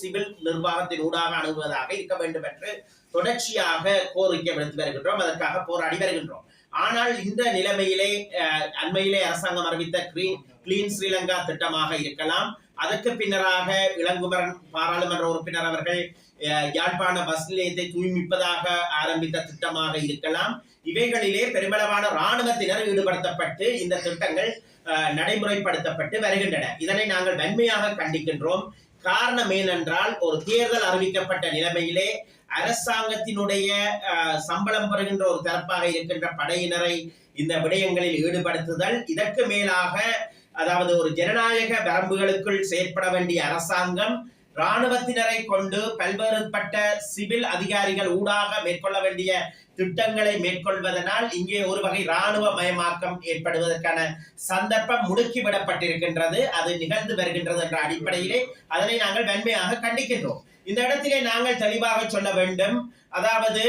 Civil நிர்வாகத்தின் ஊடாக அணுகுவதாக இருக்க வேண்டும் என்று தொடர்ச்சியாக கோரிக்கை விடுத்து வருகின்றோம். அதற்காக போராடி வருகின்றோம். ஆனால் இந்த நிலைமையிலே அண்மையிலே அரசாங்கம் அறிவித்த கிளீன் ஸ்ரீலங்கா திட்டமாக இருக்கலாம். அதற்கு பின்னராக இளங்குமரன் பாராளுமன்ற உறுப்பினர் அவர்கள் யாழ்ப்பாண பஸ் நிலையத்தை தூய்மிப்பதாக ஆரம்பித்த திட்டமாக இருக்கலாம். இவைகளிலே பெருமளவான இராணுவத்தினர் ஈடுபடுத்தப்பட்டு இந்த திட்டங்கள் நடைமுறைப்படுத்தப்பட்டு வருகின்றன. இதனை நாங்கள் வன்மையாக கண்டிக்கின்றோம். காரணம் ஏனென்றால் ஒரு தேர்தல் அறிவிக்கப்பட்ட நிலைமையிலே அரசாங்கத்தினுடைய சம்பளம் பெறுகின்ற ஒரு தரப்பாக இருக்கின்ற படையினரை இந்த விடயங்களில் ஈடுபடுத்துதல், இதற்கு மேலாக அதாவது ஒரு ஜனநாயக வரம்புகளுக்குள் செயற்பட வேண்டிய அரசாங்கம் இராணுவத்தினரை கொண்டு பல்வேறுபட்ட சிவில் அதிகாரிகள் ஊடாக மேற்கொள்ள வேண்டிய திட்டங்களை மேற்கொள்வதனால் இங்கே ஒரு வகை இராணுவ மயமாக்கம் ஏற்படுவதற்கான சந்தர்ப்பம் முடுக்கிவிடப்பட்டிருக்கின்றது. அது நிகழ்ந்து வருகின்றது என்ற அடிப்படையிலே அதனை நாங்கள் வன்மையாக கண்டிக்கின்றோம். இந்த இடத்திலே நாங்கள் தெளிவாக சொல்ல வேண்டும். அதாவது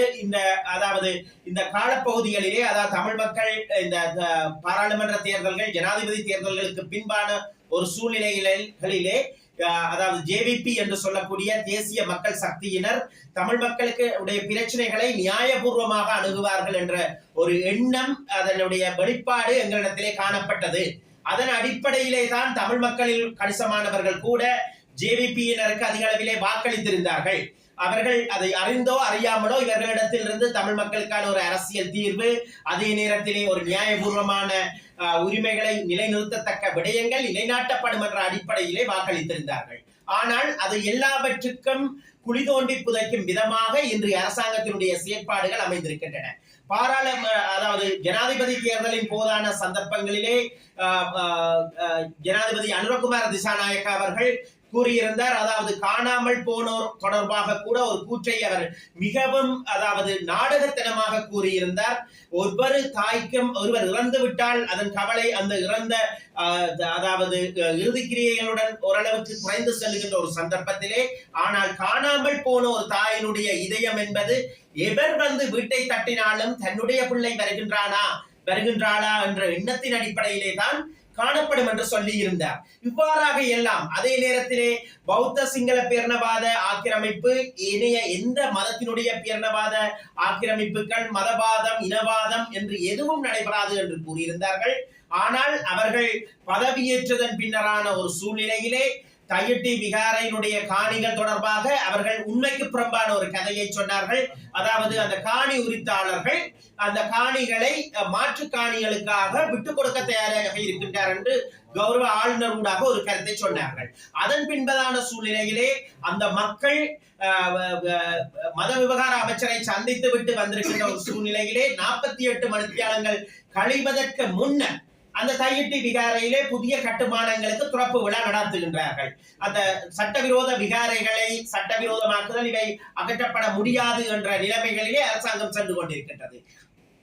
இந்த காலப்பகுதிகளிலே அதாவது தமிழ் மக்கள் இந்த பாராளுமன்ற தேர்தல்கள் ஜனாதிபதி தேர்தல்களுக்கு பின்பான ஒரு சூழ்நிலைகளிலே அதாவது ஜேவிபி என்று சொல்லக்கூடிய தேசிய மக்கள் சக்தியினர் தமிழ் மக்களுக்கு உடைய பிரச்சனைகளை நியாயபூர்வமாக அணுகுவார்கள் என்ற ஒரு எண்ணம் அதனுடைய வெளிப்பாடு எங்களிடத்திலே காணப்பட்டது. அதன் அடிப்படையிலே தான் தமிழ் மக்களில் கணிசமானவர்கள் கூட ஜேவிபியினருக்கு அதிக அளவிலே வாக்களித்திருந்தார்கள். அவர்கள் அதை அறிந்தோ அறியாமலோ இவர்களிடத்திலிருந்து தமிழ் மக்களுக்கான ஒரு அரசியல் தீர்வு, அதே நேரத்திலே ஒரு நியாயபூர்வமான உரிமைகளை நிலைநிறுத்தத்தக்க விடயங்கள் நிலைநாட்டப்படும் என்ற அடிப்படையிலே வாக்களித்திருந்தார்கள். ஆனால் அது எல்லாவற்றுக்கும் குழி தோண்டி புதைக்கும் விதமாக இன்றைய அரசாங்கத்தினுடைய செயற்பாடுகள் அமைந்திருக்கின்றன. அதாவது ஜனாதிபதி தேர்தலின் போதான சந்தர்ப்பங்களிலே ஜனாதிபதி அனுரகுமார திசாநாயக்க அவர்கள் கூறியிருந்தார். அதாவது காணாமல் போனோர் தொடர்பாக கூட ஒரு கூற்றை அவர் மிகவும் அதாவது நாடகத்தனமாக கூறியிருந்தார். ஒவ்வொரு தாய்க்கும் ஒருவர் இறந்து விட்டால் அதன் கவலை அந்த இறந்த அதாவது இறுதிக்கிரியைகளுடன் ஓரளவுக்கு குறைந்து செல்கின்ற ஒரு சந்தர்ப்பத்திலே, ஆனால் காணாமல் போன ஒரு தாயினுடைய இதயம் என்பது எவர் வந்து வீட்டை தட்டினாலும் தன்னுடைய பிள்ளை வருகின்றாளா என்ற எண்ணத்தின் அடிப்படையிலே தான் காணப்படும் என்று சொல்லி இருந்தார். இவ்வாறாக எல்லாம் அதே நேரத்திலே பௌத்த சிங்கள பேரணவாத ஆக்கிரமிப்பு, இணைய எந்த மதத்தினுடைய பேரணவாத ஆக்கிரமிப்புகள், மதவாதம், இனவாதம் என்று எதுவும் நடைபெறாது என்று கூறியிருந்தார்கள். ஆனால் அவர்கள் பதவியேற்றதன் பின்னரான ஒரு சூழ்நிலையிலே தையிட்டி விகாரையினுடைய காணிகள் தொடர்பாக அவர்கள் உண்மைக்கு புறம்பான ஒரு கதையை சொன்னார்கள். அதாவது அந்த காணி உரித்தாளர்கள் அந்த காணிகளை மாற்று காணிகளுக்காக விட்டுக் கொடுக்க தயாராக இருக்கின்றார் என்று கௌரவ ஆளுநர் ஊடாக ஒரு கருத்தை சொன்னார்கள். அதன் பின்பதான சூழ்நிலையிலே அந்த மக்கள் மத விவகார அமைச்சரை சந்தித்து விட்டு வந்திருக்கின்ற ஒரு சூழ்நிலையிலே 48 மணித்தியாலங்கள் கழிவதற்கு முன்னர் அந்த தையிட்டி விகாரையிலே புதிய கட்டுமானங்களுக்கு துறப்பு விழா நடத்துகின்றார்கள். அந்த சட்டவிரோத விகாரைகளை சட்டவிரோதமாக்குதல் இவை அகற்றப்பட முடியாது என்ற நிலைமைகளிலே அரசாங்கம் சென்று கொண்டிருக்கின்றது.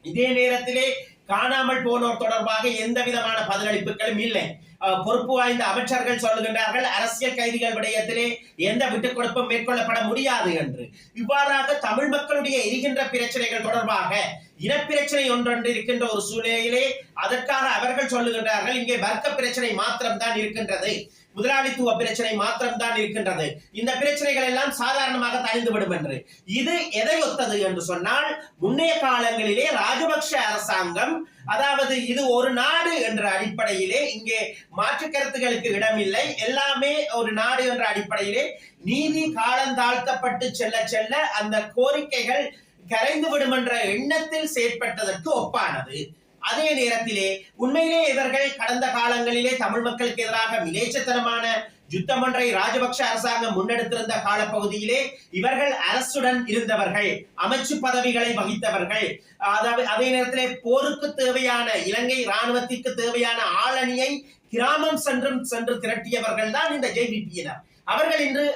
இதே நேரத்திலே காணாமல் போனோர் தொடர்பாக எந்த விதமான பதிலளிப்புகளும் இல்லை. பொறுப்பு வாய்ந்த அமைச்சர்கள் சொல்லுகின்றார்கள் அரசியல் கைதிகள் விடயத்திலே எந்த விட்டுக் கொடுப்பும் மேற்கொள்ளப்பட முடியாது என்று. இவ்வாறாக தமிழ் மக்களுடைய எரிகின்ற பிரச்சனைகள் தொடர்பாக இனப்பிரச்சனை ஒன்றொன்று இருக்கின்ற ஒரு சூழ்நிலையிலே அதற்காக அவர்கள் சொல்லுகின்றார்கள் இங்கே வர்க்க பிரச்சனை மாத்திரம்தான் இருக்கின்றது, முதலாளித்துவ பிரச்சனை மாத்திரம்தான் இருக்கின்றது, இந்த பிரச்சனைகள் எல்லாம் சாதாரணமாக தணிந்துவிடும் என்று. இது எதை ஒத்தது என்று சொன்னால் முன்னைய காலங்களிலே ராஜபக்ஷ அரசாங்கம் அதாவது இது ஒரு நாடு என்ற அடிப்படையிலே இங்கே மாற்று கருத்துக்களுக்கு இடமில்லை, எல்லாமே ஒரு நாடு என்ற அடிப்படையிலே நீதி காலந்தாழ்த்தப்பட்டு செல்ல செல்ல அந்த கோரிக்கைகள் கரைந்துவிடும் என்ற எண்ணத்தில் செயற்பட்டதற்கு ஒப்பானது. அதே நேரத்திலே உண்மையிலே இவர்கள் கடந்த காலங்களிலே தமிழ் மக்களுக்கு எதிராக மிலேச்சத்தனமான யுத்தம் ஒன்றை ராஜபக்ஷ அரசாங்கம் முன்னெடுத்திருந்த காலப்பகுதியிலே இவர்கள் அரசுடன் இருந்தவர்கள், அமைச்சு பதவிகளை வகித்தவர்கள், அதே நேரத்திலே போருக்கு தேவையான இலங்கை இராணுவத்திற்கு தேவையான ஆளணியை கிராமம் சென்று திரட்டியவர்கள் தான் இந்த ஜேவிபியினர். அவர்கள் இன்று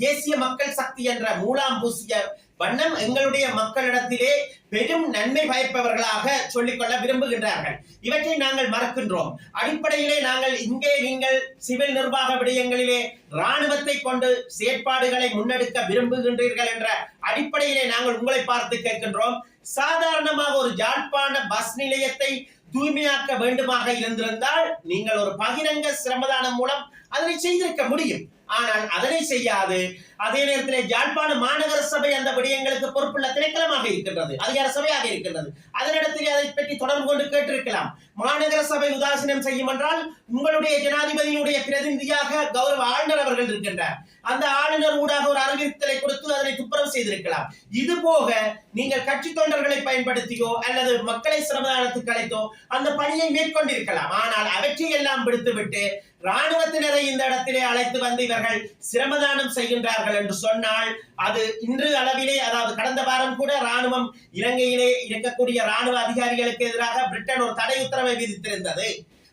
தேசிய மக்கள் சக்தி என்ற மூலாம் பூசிய வண்ணம் எங்களுடைய மக்களிடத்திலே பெரும் நன்மை பயப்பவர்களாக சொல்லிக்கொள்ள விரும்புகின்றார்கள். இவற்றை நாங்கள் மறக்கின்றோம். அடிப்படையிலே நாங்கள் இங்கே நீங்கள் சிவில் நிர்வாக விடயங்களிலே இராணுவத்தை கொண்டு செயற்பாடுகளை முன்னெடுக்க விரும்புகின்றீர்கள் என்ற அடிப்படையிலே நாங்கள் உங்களை பார்த்து கேட்கின்றோம். சாதாரணமாக ஒரு யாழ்ப்பாண பஸ் நிலையத்தை தூய்மையாக்க வேண்டுமாக இருந்திருந்தால் நீங்கள் ஒரு பகிரங்க சிரமதானம் மூலம் அதனை செய்திருக்க முடியும். ஆனால் அதனை செய்யாது. அதே நேரத்தில் யாழ்ப்பாண மாநகர சபை அந்த விடயங்களுக்கு பொறுப்புள்ள திணைக்களமாக இருக்கின்றது, அதிகார சபையாக இருக்கின்றது. அதனிடத்தில் அதை பற்றி தொடர்பு கொண்டு கேட்டிருக்கலாம். மாநகர சபை உதாசீனம் செய்யும் என்றால் உங்களுடைய ஜனாதிபதியுடைய பிரதிநிதியாக கௌரவ ஆளுநர் அவர்கள் இருக்கின்றார். அந்த ஆளுநர் ஊடாக ஒரு அறிவித்தலை கொடுத்து அதனை துப்புரவு செய்திருக்கலாம். இது போக நீங்கள் கட்சி தொண்டர்களை பயன்படுத்தியோ அல்லது மக்களை சிரமதானத்துக்கு அழைத்தோ அந்த பணியை மேற்கொண்டிருக்கலாம். ஆனால் அவற்றை எல்லாம் விடுத்துவிட்டு ராணுவத்தினரை இந்த இடத்திலே அழைத்து வந்து இவர்கள் சிரமதானம் செய்கின்றார்கள் என்று சொன்னால் அது இன்று அளவிலே, அதாவது கடந்த வாரம் கூட ராணுவம் இலங்கையிலே இருக்கக்கூடிய ராணுவ அதிகாரிகளுக்கு எதிராக பிரிட்டன் ஒரு தடை உத்தரவை விதித்திருந்தது.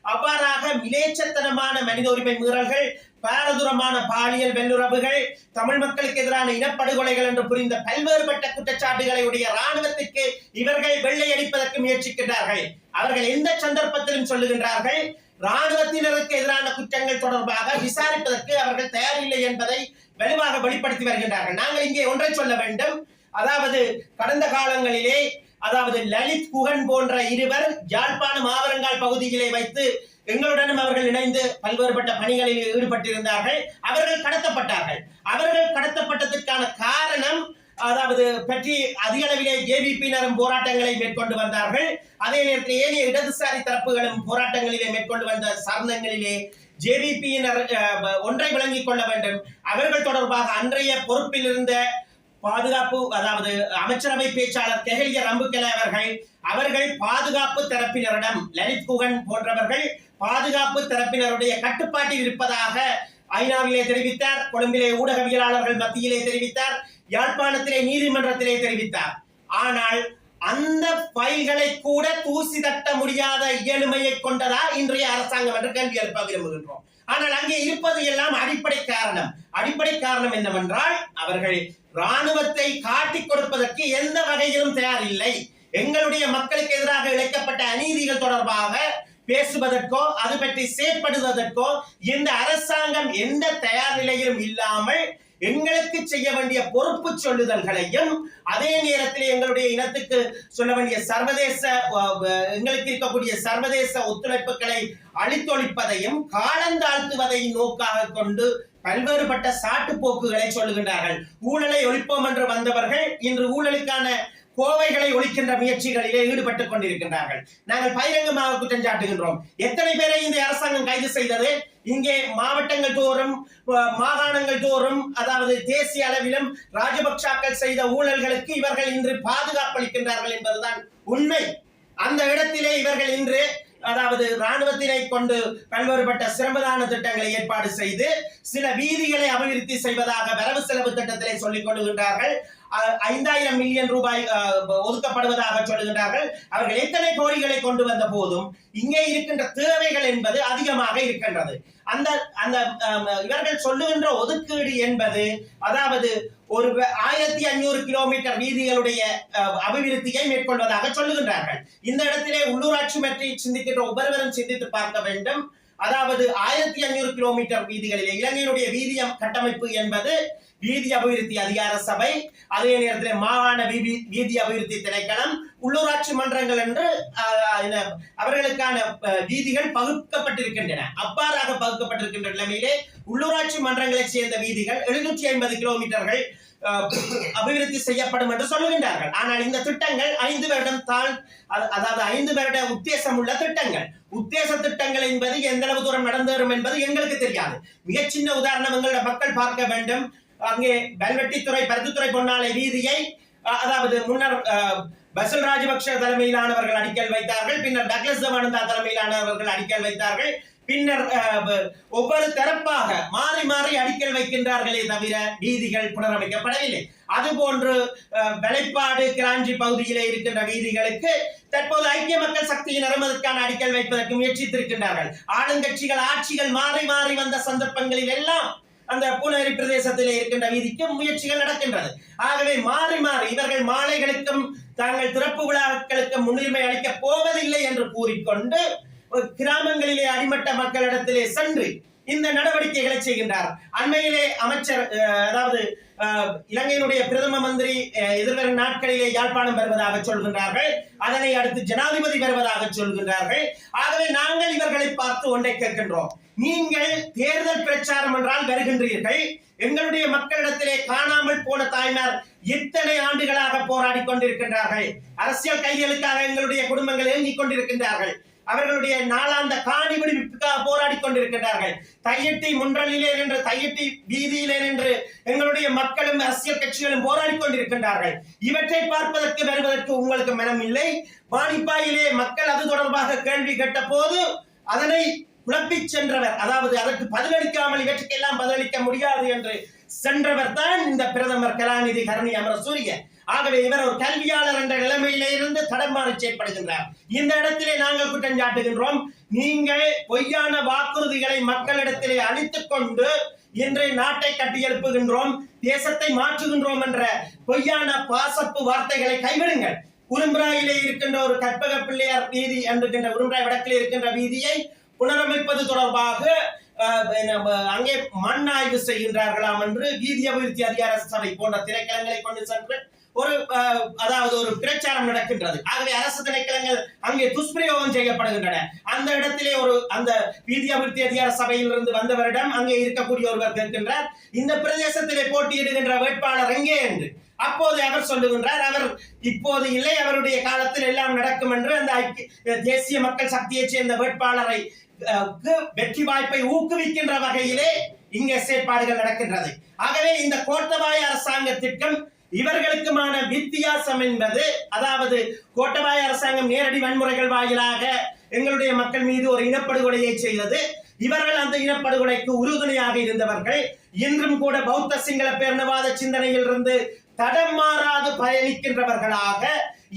அவ்வாறாக மிலேச்சத்தனமான மனித உரிமை மீறல்கள், பாரதூரமான பாலியல் வெல்லுறவுகள், தமிழ் மக்களுக்கு எதிரான இனப்படுகொலைகள் என்று புரிந்த பல்வேறுபட்ட குற்றச்சாட்டுகளை உடைய ராணுவத்திற்கு இவர்கள் வெள்ளையடிப்பதற்கு முயற்சிக்கின்றார்கள். அவர்கள் எந்த சந்தர்ப்பத்திலும் சொல்லுகின்றார்கள், ராணுவத்தினருக்கு எதிரான குற்றங்கள் தொடர்பாக விசாரிப்பதற்கு அவர்கள் தயாரில்லை என்பதை வலுவாக வெளிப்படுத்தி வருகின்றார்கள். நாங்கள் இங்கே ஒன்றை சொல்ல வேண்டும். அதாவது கடந்த காலங்களிலே, அதாவது லலித் குகன் போன்ற இருவர் யாழ்ப்பாணம் ஆவரங்கால் பகுதியிலே வைத்து எங்களுடனும் அவர்கள் இணைந்து பல்வேறுபட்ட பணிகளில் ஈடுபட்டிருந்தார்கள். அவர்கள் கடத்தப்பட்டார்கள். அவர்கள் கடத்தப்பட்டதற்கான காரணம், அதாவது பற்றி அதிக அளவிலே ஜேவிபியினரும் போராட்டங்களை மேற்கொண்டு வந்தார்கள். அதே நேரத்தில் ஏனைய இடதுசாரி தரப்புகளும் போராட்டங்களிலே மேற்கொண்டு வந்த சரணங்களிலே ஜேவிபியினர் ஒன்றை விளங்கிக் கொள்ள வேண்டும். அவர்கள் தொடர்பாக அன்றைய பொறுப்பில் இருந்த பாதுகாப்பு, அதாவது அமைச்சரவை பேச்சாளர் கெஹலிய ரம்புகெல அவர்கள் பாதுகாப்பு தரப்பினரிடம், லலித் குகன் போன்றவர்கள் பாதுகாப்பு தரப்பினருடைய கட்டுப்பாட்டில் இருப்பதாக ஐநாவிலே தெரிவித்தார். கொழும்பிலே ஊடகவியலாளர்கள் மத்தியிலே தெரிவித்தார். யாழ்ப்பாணத்திலே நீதிமன்றத்திலே தெரிவித்தார். ஆனால் அந்த பைல்களை கூட தூசி தட்ட முடியாத இயலுமையை கொண்டதா இன்றைய அரசாங்கம் என்று கேள்வி எழுப்ப விரும்புகின்றோம். ஆனால் அங்கே இருப்பது எல்லாம் அடிப்படை காரணம். அடிப்படை காரணம் என்னவென்றால், அவர்கள் ராணுவத்தை காட்டிக் கொடுப்பதற்கு எந்த வகையிலும் தயாரில்லை. எங்களுடைய மக்களுக்கு எதிராக இழைக்கப்பட்ட அநீதிகள் தொடர்பாக பேசுவதற்கோ அது பற்றி செயற்படுவதற்கோ இந்த அரசாங்கம் எந்த தயார் நிலையிலும் இல்லாமல் எங்களுக்கு செய்ய வேண்டிய பொறுப்பு சொல்லுதல்களையும், அதே நேரத்தில் எங்களுடைய இனத்துக்கு சொல்ல வேண்டிய சர்வதேச, எங்களுக்கு இருக்கக்கூடிய சர்வதேச ஒத்துழைப்புகளை அழித்தொழிப்பதையும் காலந்தாழ்த்துவதை நோக்காக கொண்டு பல்வேறுபட்ட சாட்டு போக்குகளை சொல்லுகின்றார்கள். ஊழலை ஒழிப்போம் என்று வந்தவர்கள் இன்று ஊழலுக்கான கோவைகளை ஒழிக்கின்ற முயற்சிகளிலே ஈடுபட்டுக் கொண்டிருக்கின்றார்கள். நாங்கள் பகிரங்கமாக குற்றம் சாட்டுகின்றோம். எத்தனை பேரை இந்த அரசாங்கம் கைது செய்தது? இங்கே மாவட்டங்கள் தோறும், மாகாணங்கள் தோறும், அதாவது தேசிய அளவிலும் ராஜபக்சாக்கள் செய்த ஊழல்களுக்கு இவர்கள் இன்று பாதுகாப்பு அளிக்கின்றார்கள் என்பதுதான் உண்மை. அந்த இடத்திலே இவர்கள் இன்று, அதாவது ராணுவத்தினை கொண்டு பல்வேறுபட்ட சிரமதான திட்டங்களை ஏற்பாடு செய்து சில வீதிகளை அபிவிருத்தி செய்வதாக வரவு செலவு திட்டத்திலே சொல்லிக் கொள்கின்றார்கள். 5000 மில்லியன் ரூபாய் ஒதுக்கப்படுவதாக சொல்லுகின்றார்கள். அவர்கள் எத்தனை கோரிகளை கொண்டு வந்த போதும் இங்கே இருக்கின்ற தேவைகள் என்பது அதிகமாக இருக்கின்றது. அந்த அந்த இவர்கள் சொல்லுகின்ற ஒதுக்கீடு என்பது, அதாவது ஒரு 1500 கிலோமீட்டர் வீதிகளுடைய அபிவிருத்தியை மேற்கொள்வதாக சொல்லுகின்றார்கள். இந்த இடத்திலே உள்ளூராட்சி பற்றி சிந்திக்கின்ற ஒவ்வொருவரும் சிந்தித்து பார்க்க வேண்டும். அதாவது 1500 கிலோமீட்டர் வீதிகளிலே இலங்கையினுடைய வீதி கட்டமைப்பு என்பது வீதி அபிவிருத்தி அதிகார சபை, அதே நேரத்தில் மாகாண வீதி அபிவிருத்தி திணைக்களம், உள்ளூராட்சி மன்றங்கள் என்று அவர்களுக்கான வீதிகள் பகுக்கப்பட்டிருக்கின்றன. அவ்வாறாக பகுக்கப்பட்டிருக்கின்ற நிலைமையிலே உள்ளூராட்சி மன்றங்களை சேர்ந்த வீதிகள் 750 கிலோமீட்டர்கள் அபிவிருத்தி செய்யப்படும் என்று சொல்லுகின்றார்கள். ஆனால் இந்த திட்டங்கள் 5 வருடம் தான், அதாவது 5 வருட உத்தேசம் உள்ள திட்டங்கள். உத்தேச திட்டங்கள் என்பது எந்த அளவு தூரம் நடந்தேறும் என்பது எங்களுக்கு தெரியாது. மிக சின்ன உதாரணம் எங்களுடைய மக்கள் பார்க்க வேண்டும். அங்கே பல்வெட்டித்துறை, பருத்தித்துறை, பொன்னாலை வீதியை, அதாவது முன்னர் பசில் ராஜபக்ஷ தலைமையிலானவர்கள் அடிக்கல் வைத்தார்கள். பின்னர் டக்ளஸ் தேவானந்தா தலைமையிலானவர்கள் அடிக்கல் வைத்தார்கள். பின்னர் ஒவ்வொரு தரப்பாக மாறி மாறி அடிக்கல் வைக்கின்றார்களே தவிர வீதிகள் புனரமைக்கப்படவில்லை. அதுபோன்று வெளைப்பாடு, கிராஞ்சி பகுதியிலே இருக்கின்ற வீதிகளுக்கு தற்போது ஐக்கிய மக்கள் சக்தியினரும் அதற்கான அடிக்கல் வைப்பதற்கு முயற்சித்திருக்கின்றார்கள். ஆளுங்கட்சிகள் ஆட்சிகள் மாறி மாறி வந்த சந்தர்ப்பங்களில் எல்லாம் அந்த பூநகரி பிரதேசத்திலே இருக்கின்ற வீதிக்கு முயற்சிகள் நடக்கின்றது. ஆகவே மாறி மாறி இவர்கள் மாலைகளுக்கும் தாங்கள் திறப்பு விழாக்களுக்கும் முன்னுரிமை அளிக்கப் போவதில்லை என்று கூறிக்கொண்டு கிராமங்களிலே அடிமட்ட மக்களிடத்திலே சென்று இந்த நடவடிக்கைகளை செய்கின்றார். அண்மையிலே அமைச்சர் அதாவது இலங்கையினுடைய பிரதம மந்திரி எதிர்வரும் நாட்களிலே யாழ்ப்பாணம் வருவதாக சொல்கின்றார்கள். அதனை அடுத்து ஜனாதிபதி வருவதாக சொல்கின்றார்கள். ஆகவே நாங்கள் இவர்களை பார்த்து ஒன்றை கேட்கின்றோம். நீங்கள் தேர்தல் பிரச்சாரம் என்றால் வருகின்றீர்கள். எங்களுடைய மக்களிடத்திலே காணாமல் போன தாய்மார் எத்தனை ஆண்டுகளாக போராடி கொண்டிருக்கின்றார்கள். அரசியல் கைதிகளுக்காக எங்களுடைய குடும்பங்கள் ஏங்கிக் கொண்டிருக்கின்றார்கள். அவர்களுடைய நாளாந்த காணி விடுவிப்புக்காக போராடி கொண்டிருக்கின்றார்கள். தையட்டி முன்றலிலே நின்று தையட்டி வீதியிலே நின்று எங்களுடைய மக்களும் அரசியல் கட்சிகளும் போராடி கொண்டிருக்கின்றார்கள். இவற்றை பார்ப்பதற்கு வருவதற்கு உங்களுக்கு மனம் இல்லை. வாணிப்பாயிலே மக்கள் அது தொடர்பாக கேள்வி கேட்ட போது அதனை குழப்பி சென்றவர், அதாவது அதற்கு பதிலளிக்காமல் இவற்றுக்கெல்லாம் பதிலளிக்க முடியாது என்று சென்றவர் தான் இந்த பிரதமர் கலாநிதி கருணி அமரசூரிய. ஆகவே இவர் ஒரு கல்வியாளர் என்ற நிலைமையிலே இருந்து தடமாறி செயற்படுகின்றார். இந்த இடத்திலே நாங்கள் குற்றம் சாட்டுகின்றோம். நீங்கள் பொய்யான வாக்குறுதிகளை மக்களிடத்திலே அளித்துக் கொண்டு இன்று நாட்டை கட்டியெழுப்புகின்றோம், தேசத்தை மாற்றுகின்றோம் என்ற பொய்யான பாசப்பு வார்த்தைகளை கைவிடுங்கள். உரும்பிராயிலே இருக்கின்ற ஒரு கற்பக பிள்ளையார் வீதி என்கின்ற உரும்பிராய் வடக்கில் இருக்கின்ற வீதியை புனரமைப்பது தொடர்பாக அங்கே மண் ஆய்வு செய்கின்றார்களாம் என்று வீதி அபிவிருத்தி அதிகார சபை போன்ற திணைக்களங்களை கொண்டு சென்று அதாவது ஒரு பிரச்சாரம் நடக்கின்றது. ஆகவே அரசு திணைக்களங்கள் அங்கே துஷ்பிரயோகம் செய்யப்படுகின்றன. அந்த இடத்திலே அந்த வீதி அபிவிருத்தி அதிகார சபையில் இருந்து வந்தவரிடம் அங்கே இருக்கக்கூடிய ஒருவர் கேட்கின்றார், இந்த பிரதேசத்திலே போட்டியிடுகின்ற வேட்பாளர் எங்கே என்று. அப்போது அவர் சொல்லுகின்றார், அவர் இப்போது இல்லை, அவருடைய காலத்தில் எல்லாம் நடக்கும் என்று அந்த தேசிய மக்கள் சக்தியைச் சேர்ந்த வேட்பாளரை வெற்றி வாய்ப்பை ஊக்குவிக்கின்ற வகையிலே இங்கே செயற்பாடுகள் நடக்கின்றது. ஆகவே இந்த கோட்டபாய அரசாங்கத்திற்கும் இவர்களுக்குமான வித்தியாசம் என்பது, அதாவது கோட்டபாய அரசாங்கம் நேரடி வன்முறைகள் வாயிலாக எங்களுடைய மக்கள் மீது ஒரு இனப்படுகொலையை செய்தது. இவர்கள் அந்த இனப்படுகொலைக்கு உறுதுணையாக இருந்தவர்கள். இன்றும் கூட பௌத்த சிங்கள பேரினவாத சிந்தனையில் இருந்து தடம் மாறாது பயணிக்கின்றவர்களாக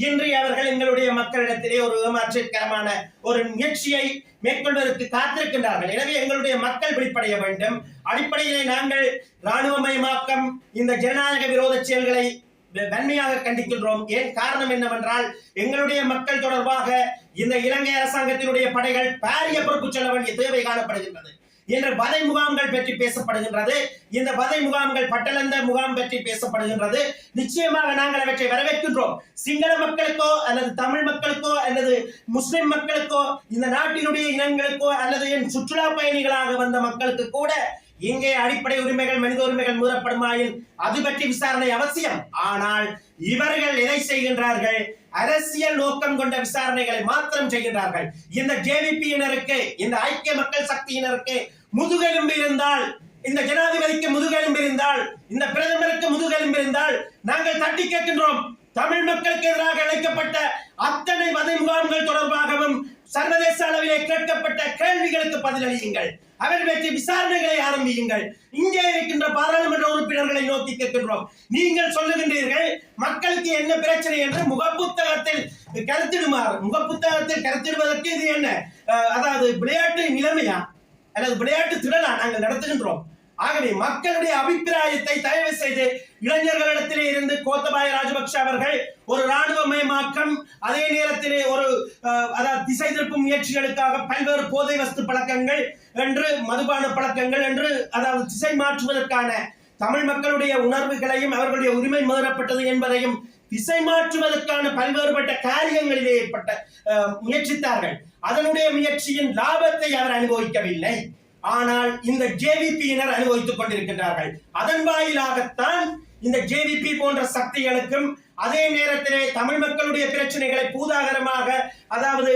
இன்று அவர்கள் எங்களுடைய மக்களிடத்திலே ஒரு ஏமாற்றகரமான ஒரு முயற்சியை மேற்கொள்வதற்கு காத்திருக்கின்றார்கள். எனவே எங்களுடைய மக்கள் விழிப்படைய வேண்டும். அடிப்படையிலே நாங்கள் இராணுவமயமாக்கம், இந்த ஜனநாயக விரோத செயல்களை வன்மையாக கண்டிக்கின்றோம். ஏன் காரணம் என்னவென்றால் எங்களுடைய மக்கள் தொடர்பாக இந்த இலங்கை அரசாங்கத்தினுடைய படைகள் பாரிய பொறுப்பு செல்ல வேண்டிய தேவை காணப்படுகின்றது. இன்று வதை முகாம்கள் பற்றி பேசப்படுகின்றது. இந்த வதை முகாம்கள் பட்டளந்த முகாம் பற்றி பேசப்படுகின்றது. நிச்சயமாக நாங்கள் அவற்றை வரவேற்கின்றோம். சிங்கள மக்களுக்கோ அல்லது தமிழ் மக்களுக்கோ அல்லது முஸ்லிம் மக்களுக்கோ இந்த நாட்டினுடைய இனங்களுக்கோ அல்லது சுற்றுலா பயணிகளாக வந்த மக்களுக்கு கூட இங்கே அடிப்படை உரிமைகள், மனித உரிமைகள் மீறப்படுமாயின் அது பற்றி விசாரணை அவசியம். ஆனால் இவர்கள் எதை செய்கின்றார்கள்? அரசியல் நோக்கம் கொண்ட விசாரணைகளை மாத்திரம் செய்கின்றார்கள். இந்த ஜேவிபியினருக்கு, இந்த ஐக்கிய மக்கள் சக்தியினருக்கு முதுகெலும்பு இருந்தால், இந்த ஜனாதிபதிக்கு முதுகெலும்பு இருந்தால், இந்த பிரதமருக்கு முதுகெலும்பு இருந்தால் நாங்கள் தட்டி கேட்கின்றோம். தமிழ் மக்களுக்கு எதிராக இழைக்கப்பட்ட அத்தனை வதை முகாம்கள் தொடர்பாகவும் சர்வதேச அளவிலே கேட்கப்பட்ட கேள்விகளுக்கு பதிலளியுங்கள். அவர் பற்றி விசாரணைகளை ஆரம்பியுங்கள். இங்கே இருக்கின்ற பாராளுமன்ற உறுப்பினர்களை நோக்கி கேட்கின்றோம். நீங்கள் சொல்லுகின்றீர்கள் மக்களுக்கு என்ன பிரச்சனை என்று முகப்புத்தகத்தில் கருத்திடுமாறு. முகப்புத்தகத்தில் கருத்திடுவதற்கு இது என்ன, அதாவது விளையாட்டு நிலைமையா அல்லது விளையாட்டு திறனா நாங்கள் நடத்துகின்றோம். ஆகவே மக்களுடைய அபிப்பிராயத்தை தயவு செய்து இளைஞர்களிடத்திலே இருந்து கோத்தபாய ராஜபக்ஷ அவர்கள் ஒரு இராணுவமயமாக்கம், அதே நேரத்திலே ஒரு திசை திருப்பும் முயற்சிகளுக்காக பல்வேறு போதை வஸ்து பழக்கங்கள் என்று, மதுபான பழக்கங்கள் என்று, அதாவது திசை மாற்றுவதற்கான தமிழ் மக்களுடைய உணர்வுகளையும் அவர்களுடைய உரிமை மீறப்பட்டது என்பதையும் திசை மாற்றுவதற்கான பல்வேறுபட்ட காரியங்களிலே ஏற்பட்ட முயற்சித்தார்கள். அதனுடைய முயற்சியின் லாபத்தை அவர் அனுபவிக்கவில்லை. ஆனால் இந்த ஜேவிபியினர் அனுபவித்துக் கொண்டிருக்கின்றார்கள். அதன் வாயிலாகத்தான் இந்த ஜேவிபி போன்ற சக்திகளுக்கும் அதே நேரத்திலே தமிழ் மக்களுடைய பிரச்சனைகளை பூதாகரமாக, அதாவது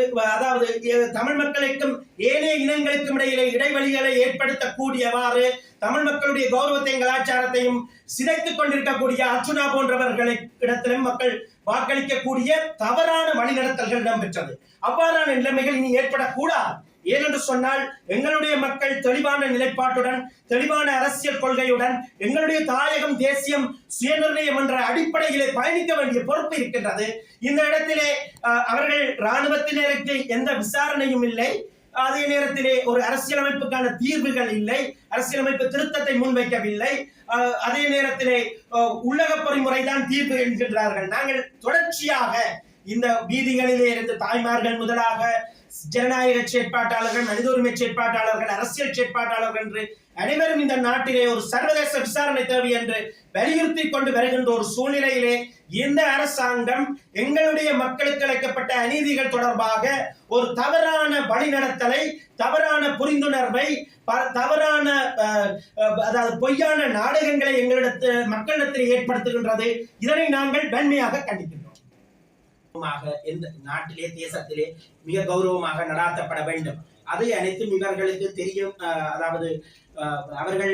தமிழ் மக்களுக்கும் ஏனைய இனங்களுக்கும் இடையிலே இடைவெளிகளை ஏற்படுத்தக்கூடியவாறு தமிழ் மக்களுடைய கௌரவத்தையும் கலாச்சாரத்தையும் சிதைத்துக் கொண்டிருக்கக்கூடிய அர்ச்சுனா போன்றவர்களிடத்திலும் மக்கள் வாக்களிக்கக்கூடிய தவறான வழிநடத்தல்கள் இடம்பெற்றது. அவ்வாறான நிலைமைகள் இனி ஏற்படக்கூடாது. ஏனென்று சொன்னால் எங்களுடைய மக்கள் தெளிவான நிலைப்பாட்டுடன், தெளிவான அரசியல் கொள்கையுடன் எங்களுடைய தாயகம், தேசியம், சுயநிர்ணயம் என்ற அடிப்படையிலே பயணிக்க வேண்டிய பொறுப்பு இருக்கின்றது. இந்த இடத்திலே அவர்கள் இராணுவத்தினருக்கு எந்த விசாரணையும் இல்லை. அதே நேரத்திலே ஒரு அரசியலமைப்புக்கான தீர்வுகள் இல்லை, அரசியலமைப்பு திருத்தத்தை முன்வைக்கவில்லை. அதே நேரத்திலே உள்ளக பொறிமுறைதான் தீர்வு என்கின்றார்கள். நாங்கள் தொடர்ச்சியாக இந்த வீதிகளிலே இருந்து தாய்மார்கள் முதலாக ஜனநாயக செயற்பாட்டாளர்கள், மனித உரிமை செயற்பாட்டாளர்கள், அரசியல் செயற்பாட்டாளர்கள் என்று அனைவரும் இந்த நாட்டிலே ஒரு சர்வதேச விசாரணை தேவை என்று வலியுறுத்தி கொண்டு வருகின்ற ஒரு சூழ்நிலையிலே இந்த அரசாங்கம் எங்களுடைய மக்களுக்கு அளிக்கப்பட்ட அநீதிகள் தொடர்பாக ஒரு தவறான வழிநடத்தலை, தவறான புரிந்துணர்வை, தவறான அதாவது பொய்யான நாடகங்களை மக்களிடத்தில் ஏற்படுத்துகின்றது. இதனை நாங்கள் வன்மையாக கண்டிக்கின்றோம். இந்த நாட்டிலே, தேசத்திலே மிக கௌரவமாக நடாத்தப்பட வேண்டும். அதை அனைத்தும் இவர்களுக்கு தெரியும். அதாவது அவர்கள்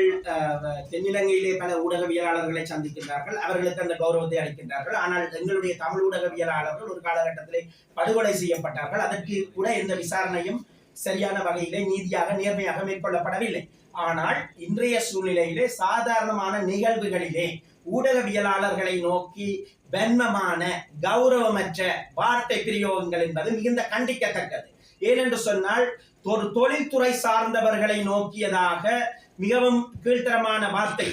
தென்னிலங்கையிலே பல ஊடகவியலாளர்களை சந்திக்கின்றார்கள், அவர்களுக்கு அந்த கௌரவத்தை அளிக்கின்றார்கள். ஆனால் எங்களுடைய தமிழ் ஊடகவியலாளர்கள் ஒரு காலகட்டத்திலே படுகொலை செய்யப்பட்டார்கள். அதற்கு கூட எந்த விசாரணையும் சரியான வகையிலே நீதியாக நேர்மையாக மேற்கொள்ளப்படவில்லை. ஆனால் இன்றைய சூழ்நிலையிலே சாதாரணமான நிகழ்வுகளிலே ஊடகவியலாளர்களை நோக்கி வன்மமான கௌரவமற்ற வார்த்தை பிரயோகங்கள் என்பது மிகுந்த கண்டிக்கத்தக்கது. ஏனென்று சொன்னால் ஒரு தொழில்துறை சார்ந்தவர்களை நோக்கியதாக மிகவும் கீழ்த்தரமான வார்த்தை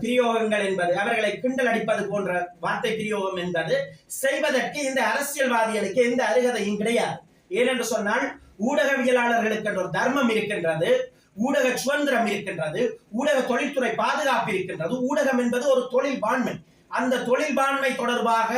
பிரயோகங்கள் என்பது, அவர்களை கிண்டல் அடிப்பது போன்ற வார்த்தை பிரயோகம் என்பது செய்வதற்கு இந்த அரசியல்வாதிகளுக்கு எந்த அருகதையும் கிடையாது. ஏனென்று சொன்னால் ஊடகவியலாளர்களுக்கு ஒரு தர்மம் இருக்கின்றது, ஊடக சுதந்திரம் இருக்கின்றது, ஊடக தொழில்துறை பாதுகாப்பு இருக்கின்றது. ஊடகம் என்பது ஒரு தொழில்பான்மை. அந்த தொழில்பான்மை தொடர்பாக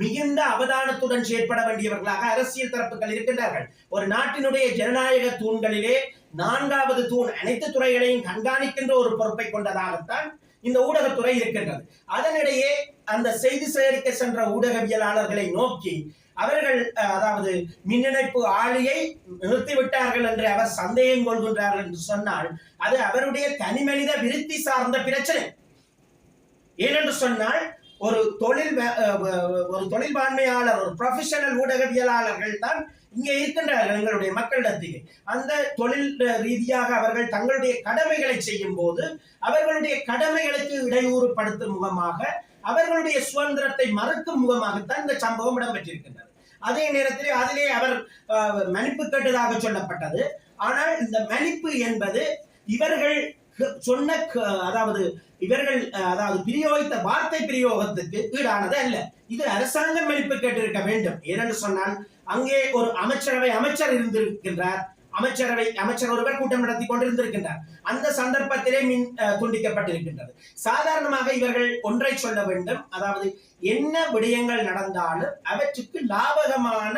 மிகுந்த அவதானத்துடன் செயற்பட வேண்டியவர்களாக அரசியல் தரப்புகள் இருக்கின்றார்கள். ஒரு நாட்டினுடைய ஜனநாயக தூண்களிலே 4வது தூண் அனைத்து துறைகளையும் கண்காணிக்கின்ற ஒரு பொறுப்பை கொண்டதாகத்தான் இந்த ஊடகத்துறை இருக்கின்றது. அதனிடையே அந்த செய்தி சேகரிக்க சென்ற ஊடகவியலாளர்களை நோக்கி அவர்கள் அதாவது மின்னிணைப்பு ஆளியை நிறுத்திவிட்டார்கள் என்று அவர் சந்தேகம் கொள்கின்றார்கள் என்று சொன்னால் அது அவருடைய தனிமனித விருத்தி சார்ந்த பிரச்சனை. ஏனென்று சொன்னால் ஒரு தொழில்பான்மையாளர், ஒரு ப்ரொஃபஷனல் ஊடகவியலாளர்கள் தான் இங்கே இருக்கின்றார்கள் எங்களுடைய மக்களிடத்திலே. அந்த தொழில் ரீதியாக அவர்கள் தங்களுடைய கடமைகளை செய்யும் போது அவர்களுடைய கடமைகளுக்கு இடையூறுபடுத்தும் முகமாக, அவர்களுடைய சுதந்திரத்தை மறுக்கும் முகமாகத்தான் இந்த சம்பவம் இடம்பெற்றிருக்கின்றது. அதே நேரத்தில் அதிலே அவர் மன்னிப்பு கேட்டதாக சொல்லப்பட்டது. ஆனால் இந்த மன்னிப்பு என்பது இவர்கள் சொன்ன அதாவது பிரயோகித்த வார்த்தை பிரயோகத்துக்கு ஈடானது அல்ல. இது அரசாங்கம் மன்னிப்பு கேட்டிருக்க வேண்டும். ஏனென்று சொன்னால் அங்கே ஒரு அமைச்சர் இருந்திருக்கின்றார். அமைச்சர் ஒருவர் கூட்டம் நடத்தி கொண்டிருந்திருக்கின்றார். அந்த சந்தர்ப்பத்திலே மின் துண்டிக்கப்பட்டிருக்கின்றது. சாதாரணமாக இவர்கள் ஒன்றை சொல்ல வேண்டும், அதாவது என்ன விடயங்கள் நடந்தாலும் அவற்றுக்கு லாபகமான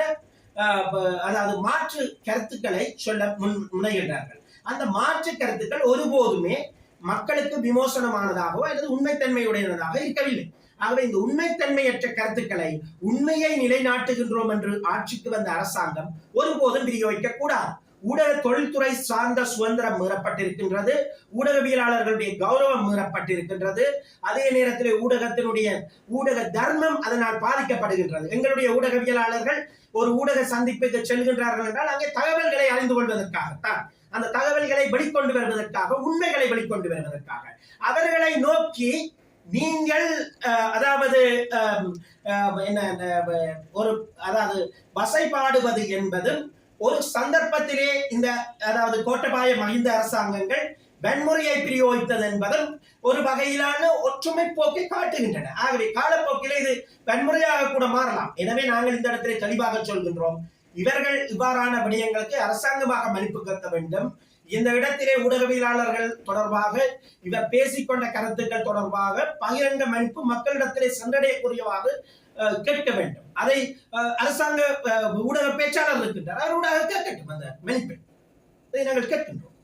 அதாவது மாற்று கருத்துக்களை சொல்ல முனைகின்றார்கள். அந்த மாற்று கருத்துக்கள் ஒருபோதுமே மக்களுக்கு விமோசனமானதாகவோ அல்லது உண்மைத்தன்மையுடையதாக இருக்கவில்லை. ஆகவே இந்த உண்மைத்தன்மையற்ற கருத்துக்களை, உண்மையை நிலைநாட்டுகின்றோம் என்று ஆட்சிக்கு வந்த அரசாங்கம் ஒருபோதும் பிரயோகிக்க கூடாது. ஊடக தொழில்துறை சார்ந்த சுதந்திரம் மீறப்பட்டிருக்கின்றது, ஊடகவியலாளர்களுடைய கௌரவம் மீறப்பட்டிருக்கின்றது. அதே நேரத்தில் ஊடக தர்மம் அதனால் பாதிக்கப்படுகின்றது. எங்களுடைய ஊடகவியலாளர்கள் ஒரு ஊடக சந்திப்புக்கு செல்கின்றார்கள் என்றால் அங்கே தகவல்களை அறிந்து கொள்வதற்காகத்தான், அந்த தகவல்களை வெளிக்கொண்டு வருவதற்காக, உண்மைகளை வெளிக்கொண்டு வருவதற்காக. அவர்களை நோக்கி நீங்கள் அதாவது வசைபாடுவது என்பது ஒரு சந்தர்ப்பத்திலே இந்த அதாவது கோட்டபாய மஹிந்த அரசாங்கங்கள் வன்முறையை பிரயோகித்தது என்பதும் ஒரு வகையிலான ஒற்றுமை போக்கை காட்டுகின்றன. ஆகவே காலப்போக்கிலே இது வன்முறையாக கூட மாறலாம். எனவே நாங்கள் இந்த இடத்திலே தெளிவாக சொல்கின்றோம், இவர்கள் இவ்வாறான விடயங்களுக்கு அரசாங்கமாக மன்னிப்பு கேட்க வேண்டும். இந்த இடத்திலே ஊடகவியலாளர்கள் தொடர்பாக இவர் பேசிக்கொண்ட கருத்துக்கள் தொடர்பாக பகிரங்க மன்னிப்பு மக்களிடத்திலே சென்றடையக்கூடியவாறு கேட்க வேண்டும். அதை அரசாங்க ஊடக பேச்சாளர் இருக்கின்றார், அவரோட கேட்கட்டும் அந்த மன்னிப்பை. இதை நாங்கள் கேட்கின்றோம்.